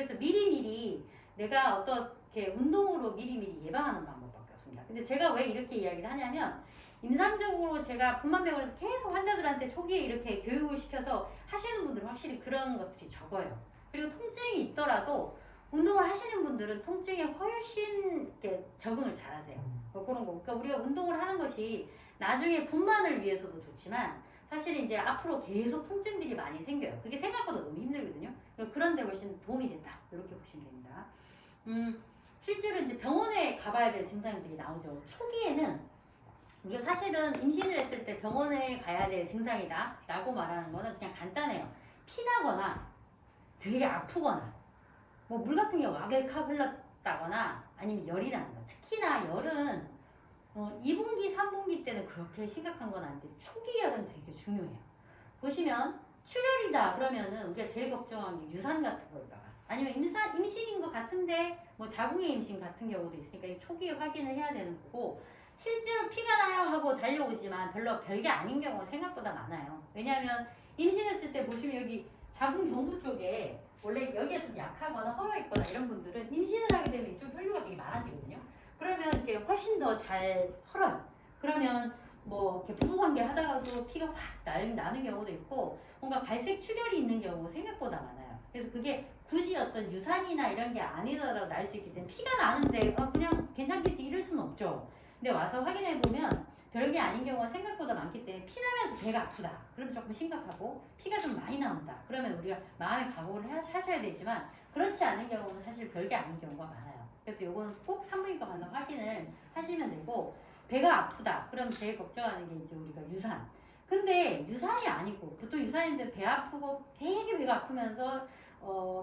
그래서 미리미리 내가 어떻게 운동으로 미리미리 예방하는 방법밖에 없습니다. 근데 제가 왜 이렇게 이야기를 하냐면 임상적으로 제가 분만병원에서 계속 환자들한테 초기에 이렇게 교육을 시켜서 하시는 분들은 확실히 그런 것들이 적어요. 그리고 통증이 있더라도 운동을 하시는 분들은 통증에 훨씬 이렇게 적응을 잘하세요. 뭐 그런 거. 그러니까 우리가 운동을 하는 것이 나중에 분만을 위해서도 좋지만 사실 이제 앞으로 계속 통증들이 많이 생겨요. 그게 생각보다 너무 힘들거든요. 그러니까 그런 데 훨씬 도움이 된다. 이렇게 보시면 됩니다. 실제로 이제 병원에 가봐야 될 증상들이 나오죠. 초기에는 우리가 사실은 임신을 했을 때 병원에 가야 될 증상이다 라고 말하는 거는 그냥 간단해요. 피나거나 되게 아프거나 뭐 물 같은 게 와글칵 흘렀다거나 아니면 열이 나는 거. 특히나 열은 2분기, 3분기 때는 그렇게 심각한 건 아닌데 초기 열은 되게 중요해요. 보시면 출혈이다 그러면은 우리가 제일 걱정하는 게 유산 같은 걸까봐 아니면 임신인 것 같은데 뭐 자궁의 임신 같은 경우도 있으니까 초기에 확인을 해야 되는 거고 실제로 피가 나요 하고 달려오지만 별로 별게 아닌 경우가 생각보다 많아요. 왜냐하면 임신했을 때 보시면 여기 자궁 경부 쪽에 원래 여기가 좀 약하거나 헐어있거나 이런 분들은 임신을 하게 되면 이쪽 혈류가 되게 많아지거든요. 그러면 이렇게 훨씬 더 잘 헐어요. 그러면 뭐 이렇게 부부관계 하다가도 피가 확 나는 경우도 있고 뭔가 갈색 출혈이 있는 경우가 생각보다 많아요. 그래서 그게 굳이 어떤 유산이나 이런 게 아니더라도 날 수 있기 때문에 피가 나는데 그냥 괜찮겠지 이럴 수는 없죠. 근데 와서 확인해 보면 별게 아닌 경우가 생각보다 많기 때문에 피 나면서 배가 아프다. 그러면 조금 심각하고 피가 좀 많이 나온다. 그러면 우리가 마음의 각오를 하셔야 되지만 그렇지 않은 경우는 사실 별게 아닌 경우가 많아요. 그래서 요거는 꼭 산부인과 가서 확인을 하시면 되고 배가 아프다. 그럼 제일 걱정하는 게 이제 우리가 유산. 근데 유산이 아니고 보통 유산인데 배 아프고 되게 배가 아프면서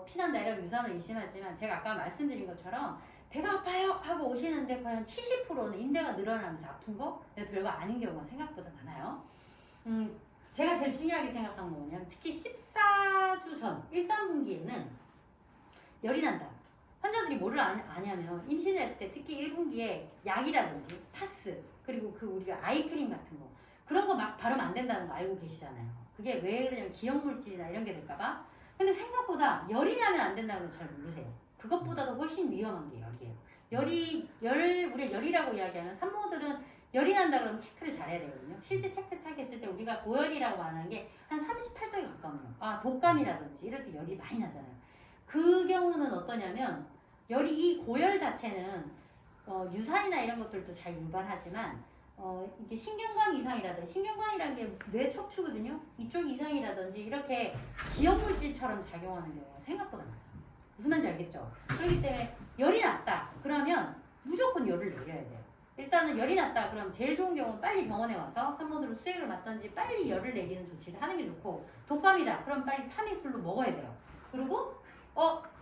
피난다 이러면 유산을 의심하지만 제가 아까 말씀드린 것처럼 배가 아파요 하고 오시는데 거의 한 70%는 인대가 늘어나면서 아픈 거 근데 별거 아닌 경우가 생각보다 많아요. 제가 제일 중요하게 생각한 건 뭐냐면 특히 14주 전 1, 3분기에는 열이 난다. 환자들이 뭐를 아냐면 임신을 했을 때 특히 1분기에 약이라든지 파스 그리고 그 우리가 아이크림 같은 거 그런 거 막 바르면 안 된다는 거 알고 계시잖아요. 그게 왜 그러냐면 기억물질이나 이런 게 될까봐. 근데 생각보다 열이 나면 안 된다는 건 잘 모르세요. 그것보다도 훨씬 위험한 게 열이에요. 우리가 열이라고 이야기하면 산모들은 열이 난다 그러면 체크를 잘해야 되거든요. 실제 체크 딱 했을 때 우리가 고열이라고 말하는 게 한 38도에 가까워요. 독감이라든지 이럴 때 열이 많이 나잖아요. 그 경우는 어떠냐면 이 고열 자체는 유산이나 이런 것들도 잘 유발하지만 이게 신경관 이상이라든지 신경관이라는 게 뇌 척추거든요. 이쪽 이상이라든지 이렇게 기억물질처럼 작용하는 경우가 생각보다 많습니다. 무슨 말인지 알겠죠? 그렇기 때문에 열이 났다 그러면 무조건 열을 내려야 돼요. 일단은 열이 났다 그러면 제일 좋은 경우는 빨리 병원에 와서 산모들은 수액을 맞든지 빨리 열을 내리는 조치를 하는 게 좋고 독감이다 그럼 빨리 타미플루 먹어야 돼요. 그리고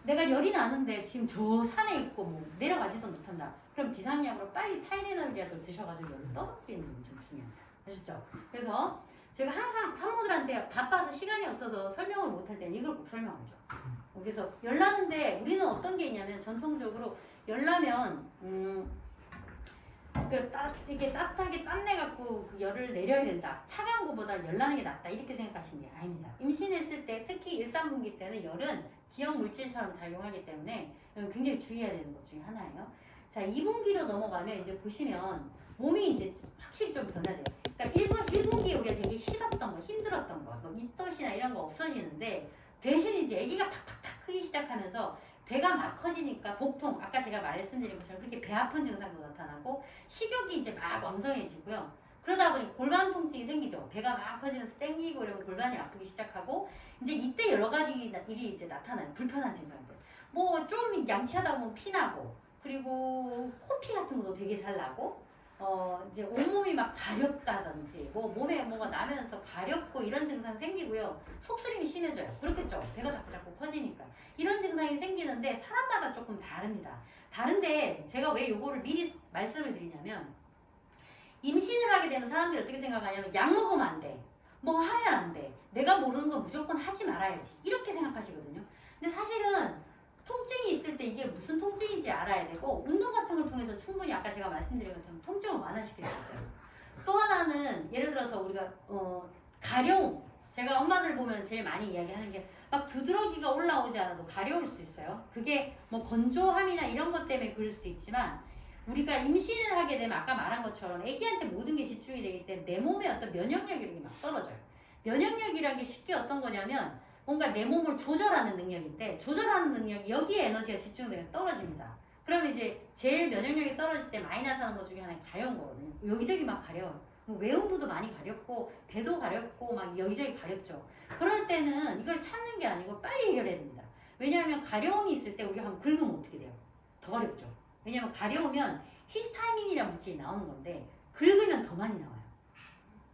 내가 열이 나는데 지금 저 산에 있고 뭐 내려가지도 못한다. 그럼 비상약으로 빨리 타이레놀이라도 드셔가지고 열을 떨어뜨리는 게 좀 중요해요. 아시죠? 그래서 제가 항상 산모들한테 바빠서 시간이 없어서 설명을 못할 때는 이걸 꼭 설명하죠. 그래서 열 나는데 우리는 어떤 게 있냐면 전통적으로 열 나면 이렇게 따뜻하게 땀내갖고 그 열을 내려야 된다. 차가운 것보다 열 나는 게 낫다. 이렇게 생각하시는 게 아닙니다. 임신했을 때 특히 1, 3분기 때는 열은 기억 물질처럼 작용하기 때문에 굉장히 주의해야 되는 것 중에 하나예요. 자, 2분기로 넘어가면 이제 보시면 몸이 이제 확실히 좀 변화돼요. 그러니까 1분기에 우리가 되게 힘들었던 거, 뭐 밑덧이나 이런 거 없어지는데 대신 이제 아기가 팍팍팍 크기 시작하면서 배가 막 커지니까 복통, 아까 제가 말씀드린 것처럼 그렇게 배 아픈 증상도 나타나고 식욕이 이제 막 왕성해지고요. 그러다 보니 골반 통증이 생기죠. 배가 막 커지면서 땡기고 이러면 골반이 아프기 시작하고 이제 이때 여러 가지 일이 이제 나타나요. 불편한 증상들. 뭐 좀 양치하다 보면 피나고 그리고 코피 같은 것도 되게 잘 나고 이제 온몸이 막 가렵다든지 뭐 몸에 뭐가 나면서 가렵고 이런 증상 생기고요. 속쓰림이 심해져요. 그렇겠죠. 배가 자꾸 커지니까. 이런 증상이 생기는데 사람마다 조금 다릅니다. 다른데 제가 왜 요거를 미리 말씀을 드리냐면 임신을 하게 되면 사람들이 어떻게 생각하냐면 약 먹으면 안 돼. 뭐 하면 안 돼. 내가 모르는 거 무조건 하지 말아야지. 이렇게 생각하시거든요. 근데 사실은 통증이 있을 때 이게 무슨 통증인지 알아야 되고 운동 같은 걸 통해서 충분히 아까 제가 말씀드린 것처럼 통증을 완화시킬 수 있어요. 또 하나는 예를 들어서 우리가 가려움. 제가 엄마들 보면 제일 많이 이야기하는 게 막 두드러기가 올라오지 않아도 가려울 수 있어요. 그게 뭐 건조함이나 이런 것 때문에 그럴 수도 있지만 우리가 임신을 하게 되면 아까 말한 것처럼 아기한테 모든 게 집중이 되기 때문에 내 몸의 어떤 면역력이 막 떨어져요. 면역력이라는 게 쉽게 어떤 거냐면 뭔가 내 몸을 조절하는 능력인데 조절하는 능력이 여기에 에너지가 집중되면 떨어집니다. 그러면 이제 제일 면역력이 떨어질 때 많이 나타나는 것 중에 하나가 가려운 거거든요. 여기저기 막 가려워요. 뭐 외음부도 많이 가렵고 배도 가렵고 막 여기저기 가렵죠. 그럴 때는 이걸 찾는 게 아니고 빨리 해결해야 됩니다. 왜냐하면 가려움이 있을 때 우리가 한번 긁으면 어떻게 돼요? 더 가렵죠. 왜냐하면 가려우면 히스타민이라는 물질이 나오는 건데 긁으면 더 많이 나와요.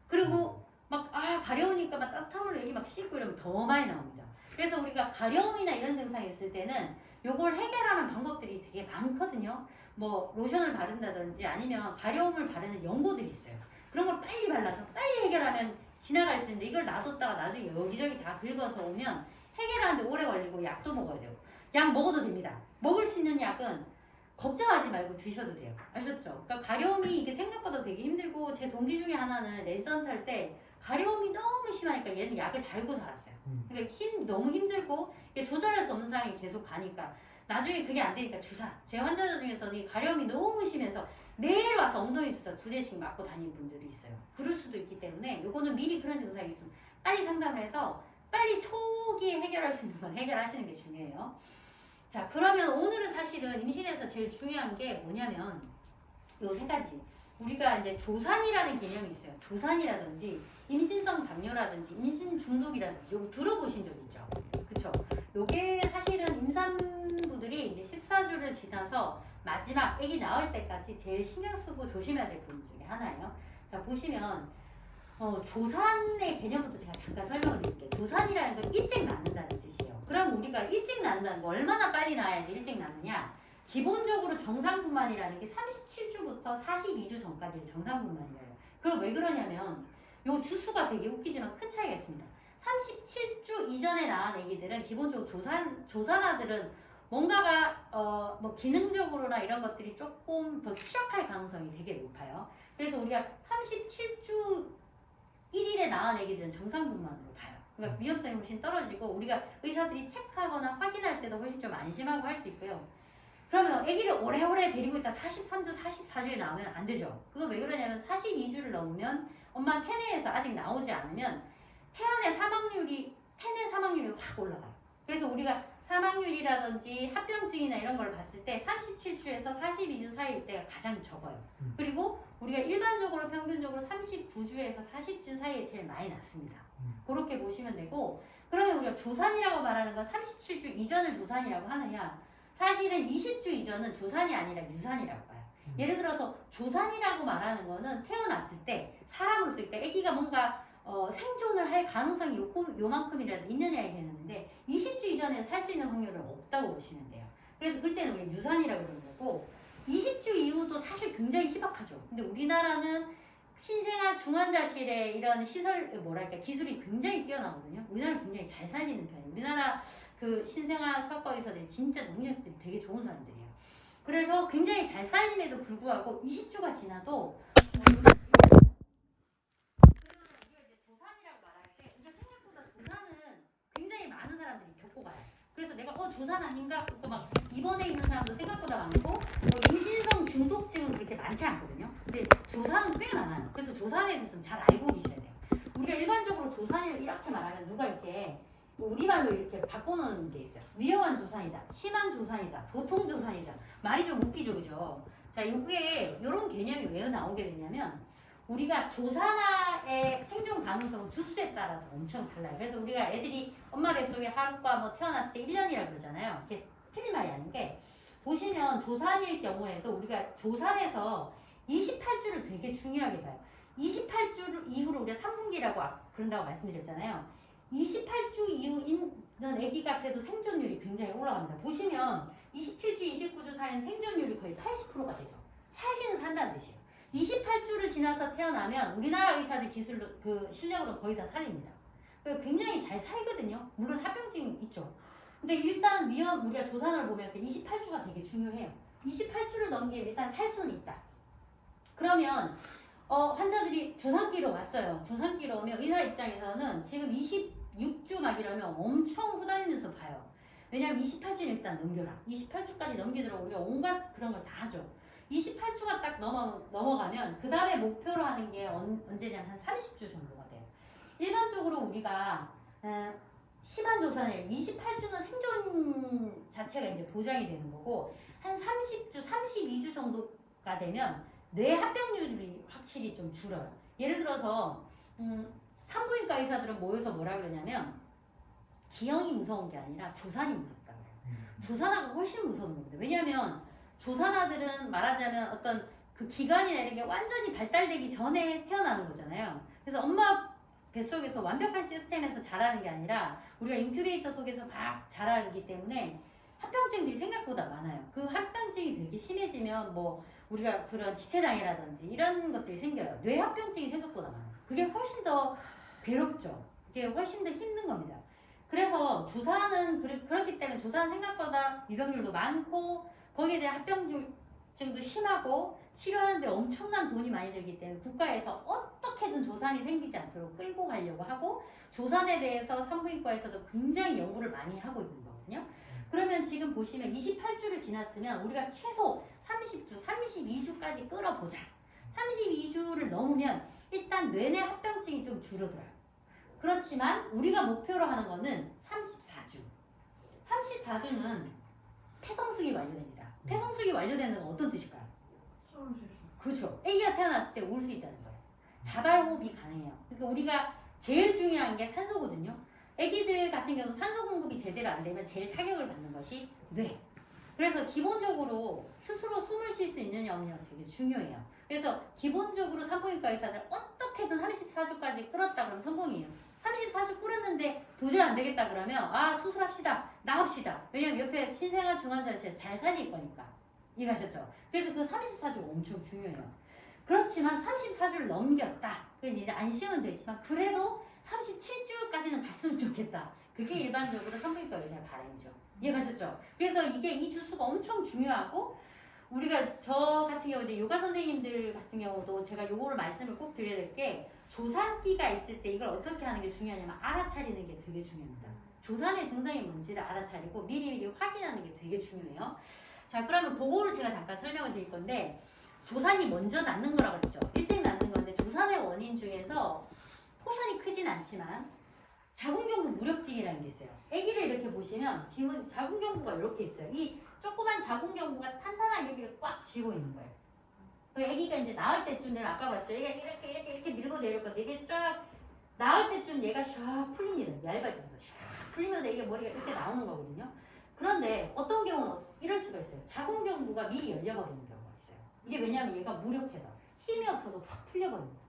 그리고 막 가려우니까 막 따뜻한 물로 여기 막 씻고 이러면 더 많이 나옵니다. 그래서 우리가 가려움이나 이런 증상이 있을 때는 요걸 해결하는 방법들이 되게 많거든요. 뭐 로션을 바른다든지 아니면 가려움을 바르는 연고들이 있어요. 그런 걸 빨리 발라서 빨리 해결하면 지나갈 수 있는데 이걸 놔뒀다가 나중에 여기저기 다 긁어서 오면 해결하는데 오래 걸리고 약도 먹어야 돼요. 약 먹어도 됩니다. 먹을 수 있는 약은 걱정하지 말고 드셔도 돼요. 아셨죠? 그러니까 가려움이 이게 생각보다 되게 힘들고 제 동기 중에 하나는 레지던트 할 때 가려움이 너무 심하니까 얘는 약을 달고 살았어요. 그러니까 너무 힘들고 이게 조절할 수 없는 상황이 계속 가니까 나중에 그게 안 되니까 주사. 제 환자들 중에서는 이 가려움이 너무 심해서 매일 와서 엉덩이 주사 2대씩 맞고 다니는 분들이 있어요. 그럴 수도 있기 때문에 요거는 미리 그런 증상이 있으면 빨리 상담을 해서 빨리 초기에 해결할 수 있는 건 해결하시는 게 중요해요. 자, 그러면 오늘은 사실은 임신에서 제일 중요한 게 뭐냐면 요 세 가지. 우리가 이제 조산이라는 개념이 있어요. 조산이라든지 임신성 당뇨라든지 임신 중독이라든지 이거 들어보신 적 있죠? 그쵸? 요게 사실은 임산부들이 이제 14주를 지나서 마지막 아기 나올 때까지 제일 신경 쓰고 조심해야 될 부분 중에 하나예요. 자, 보시면 조산의 개념부터 제가 잠깐 설명을 드릴게요. 조산이라는 건 일찍 낳는다는 뜻이에요. 그럼 우리가 일찍 낳는다는 거 얼마나 빨리 낳아야지 일찍 낳느냐? 기본적으로 정상분만이라는 게 37주부터 42주 전까지는 정상분만이에요. 그럼 왜 그러냐면 요 주수가 되게 웃기지만 큰 차이가 있습니다. 37주 이전에 낳은 애기들은 기본적으로 조산아들은 뭔가가 뭐 기능적으로나 이런 것들이 조금 더 취약할 가능성이 되게 높아요. 그래서 우리가 37주 1일에 낳은 애기들은 정상분만으로 봐요. 그러니까 위험성이 훨씬 떨어지고 우리가 의사들이 체크하거나 확인할 때도 훨씬 좀 안심하고 할 수 있고요. 그러면 아기를 오래오래 데리고 있다 43주, 44주에 나오면 안 되죠. 그거 왜 그러냐면 42주를 넘으면 엄마 태내에서 아직 나오지 않으면 태내 사망률이 확 올라가요. 그래서 우리가 사망률이라든지 합병증이나 이런 걸 봤을 때 37주에서 42주 사이일 때가 가장 적어요. 그리고 우리가 일반적으로 평균적으로 39주에서 40주 사이에 제일 많이 났습니다. 그렇게 보시면 되고, 그러면 우리가 조산이라고 말하는 건 37주 이전을 조산이라고 하느냐? 사실은 20주 이전은 조산이 아니라 유산이라고 봐요. 예를 들어서 조산이라고 말하는 거는 태어났을 때 사람으로서 그러니까 아기가 뭔가 생존을 할 가능성이 요만큼이라도 있느냐에 되는데 20주 이전에 살 수 있는 확률은 없다고 보시면 돼요. 그래서 그때는 우리 유산이라고 그러는 거고 20주 이후도 사실 굉장히 희박하죠. 근데 우리나라는 신생아 중환자실에 이런 시설 기술이 굉장히 뛰어나거든요. 우리나라는 굉장히 잘 살리는 편이에요. 우리나라 그 신생아 석과 의사들이 진짜 능력들이 되게 좋은 사람들이에요. 그래서 굉장히 잘 살림에도 불구하고 20주가 지나도 조산이라고 말할 때 생각보다 조산은 굉장히 많은 사람들이 겪고 가요. 그래서 내가 조산 아닌가? 그거 막 입원해 있는 사람도 생각보다 많고 임신성 중독증은 그렇게 많지 않거든요. 근데 조산은 꽤 많아요. 그래서 조산에 대해서는 잘 알고 계셔야 돼요. 우리가 일반적으로 조산을 이렇게 말하면 누가 이렇게 우리말로 이렇게 바꿔놓는 게 있어요. 위험한 조산이다, 심한 조산이다, 보통 조산이다. 말이 좀 웃기죠, 그죠? 자, 이게 이런 개념이 왜 나오게 되냐면 우리가 조산아의 생존 가능성은 주수에 따라서 엄청 달라요. 그래서 우리가 애들이 엄마 뱃속에 하루가 뭐 태어났을 때 1년이라고 그러잖아요. 그게 틀린 말이 아닌 게 보시면 조산일 경우에도 우리가 조산에서 28주를 되게 중요하게 봐요. 28주 이후로 우리가 3분기라고 그런다고 말씀드렸잖아요. 28주 이후인 아기가 그래도 생존율이 굉장히 올라갑니다. 보시면 27주, 29주 사이는 생존율이 거의 80%가 되죠. 살기는 산다는 뜻이에요. 28주를 지나서 태어나면 우리나라 의사들 기술로 그 실력으로 거의 다 살립니다. 굉장히 잘 살거든요. 물론 합병증이 있죠. 근데 일단 우리가 조산을 보면 28주가 되게 중요해요. 28주를 넘기면 일단 살 수는 있다. 그러면 환자들이 조산기로 왔어요. 조산기로 오면 의사 입장에서는 지금 6주 막 이러면 엄청 후달리면서 봐요. 왜냐면 28주는 일단 넘겨라. 28주까지 넘기도록 우리가 온갖 그런 걸 다 하죠. 28주가 딱 넘어가면 그 다음에 목표로 하는 게 언제냐면 한 30주 정도가 돼요. 일반적으로 우리가 심한 조산일 28주는 생존 자체가 이제 보장이 되는 거고 한 30주, 32주 정도가 되면 뇌 합병률이 확실히 좀 줄어요. 예를 들어서 산부인과 의사들은 모여서 뭐라 그러냐면 기형이 무서운 게 아니라 조산이 무섭다고 해요. 조산아가 훨씬 무서운 겁니다. 왜냐하면 조산아들은 말하자면 어떤 그 기관이나 이런 게 완전히 발달되기 전에 태어나는 거잖아요. 그래서 엄마 뱃속에서 완벽한 시스템에서 자라는 게 아니라 우리가 인큐베이터 속에서 막 자라기 때문에 합병증들이 생각보다 많아요. 그 합병증이 되게 심해지면 뭐 우리가 그런 지체장애라든지 이런 것들이 생겨요. 뇌합병증이 생각보다 많아요. 그게 훨씬 더 괴롭죠. 그게 훨씬 더 힘든 겁니다. 그래서 조산은 그렇기 때문에 조산은 생각보다 유병률도 많고 거기에 대한 합병증도 심하고 치료하는데 엄청난 돈이 많이 들기 때문에 국가에서 어떻게든 조산이 생기지 않도록 끌고 가려고 하고 조산에 대해서 산부인과에서도 굉장히 연구를 많이 하고 있는 거거든요. 그러면 지금 보시면 28주를 지났으면 우리가 최소 30주, 32주까지 끌어보자. 32주를 넘으면 일단 뇌내 합병증이 좀 줄어들어요. 그렇지만 우리가 목표로 하는 거는 34주. 34주는 폐성숙이 완료됩니다. 폐성숙이 완료되는 건 어떤 뜻일까요? 그렇죠. 아기가 태어났을 때 울 수 있다는 거예요. 자발호흡이 가능해요. 그러니까 우리가 제일 중요한 게 산소거든요. 아기들 같은 경우 산소 공급이 제대로 안 되면 제일 타격을 받는 것이 뇌. 그래서 기본적으로 스스로 숨을 쉴 수 있느냐 없느냐가 되게 중요해요. 그래서 기본적으로 산부인과 의사들 어떻게든 34주까지 끌었다 그러면 성공이에요. 34주 끌었는데 도저히 안 되겠다 그러면 수술합시다. 나옵시다. 왜냐면 옆에 신생아 중환자실에서 잘 살릴 거니까. 이해가셨죠? 그래서 그 34주가 엄청 중요해요. 그렇지만 34주를 넘겼다. 그래서 이제 안심은 되지만 그래도 37주까지는 갔으면 좋겠다. 그게 일반적으로 산부인과 의사의 바람이죠. 이해가셨죠? 그래서 이게 이 주수가 엄청 중요하고 우리가 저 같은 경우 이제 요가 선생님들 같은 경우도 제가 요거를 말씀을 꼭 드려야 될 게 조산기가 있을 때 이걸 어떻게 하는 게 중요하냐면 알아차리는 게 되게 중요합니다. 조산의 증상이 뭔지를 알아차리고 미리미리 확인하는 게 되게 중요해요. 자, 그러면 그거를 제가 잠깐 설명을 드릴 건데 조산이 먼저 낫는 거라고 했죠. 일찍 낫는 건데 조산의 원인 중에서 포션이 크진 않지만 자궁경부 무력증이라는 게 있어요. 아기를 이렇게 보시면 기본 자궁경부가 이렇게 있어요. 이 조그만 자궁경부가 탄탄하게 여기를 꽉 쥐고 있는 거예요. 아기가 이제 나을 때쯤 되면 아까 봤죠? 얘가 이렇게 밀고 내릴 건데 이게 쫙 나을 때쯤 얘가 샥 풀립니다. 얇아지면서 샥 풀리면서 이게 머리가 이렇게 나오는 거거든요. 그런데 어떤 경우는 이럴 수가 있어요. 자궁경부가 미리 열려버리는 경우가 있어요. 이게 왜냐하면 얘가 무력해서 힘이 없어도 확 풀려버립니다.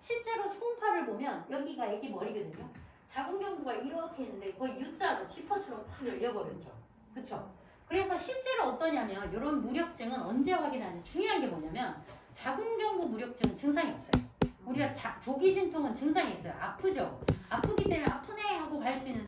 실제로 초음파를 보면 여기가 아기 머리거든요. 자궁경부가 이렇게 있는데 거의 U자로 지퍼처럼 확 열려버렸죠. 그쵸? 그래서 실제로 어떠냐면 이런 무력증은 언제 확인하는 중요한 게 뭐냐면 자궁경부 무력증은 증상이 없어요. 우리가 조기진통은 증상이 있어요. 아프죠? 아프기 때문에 아프네 하고 갈 수 있는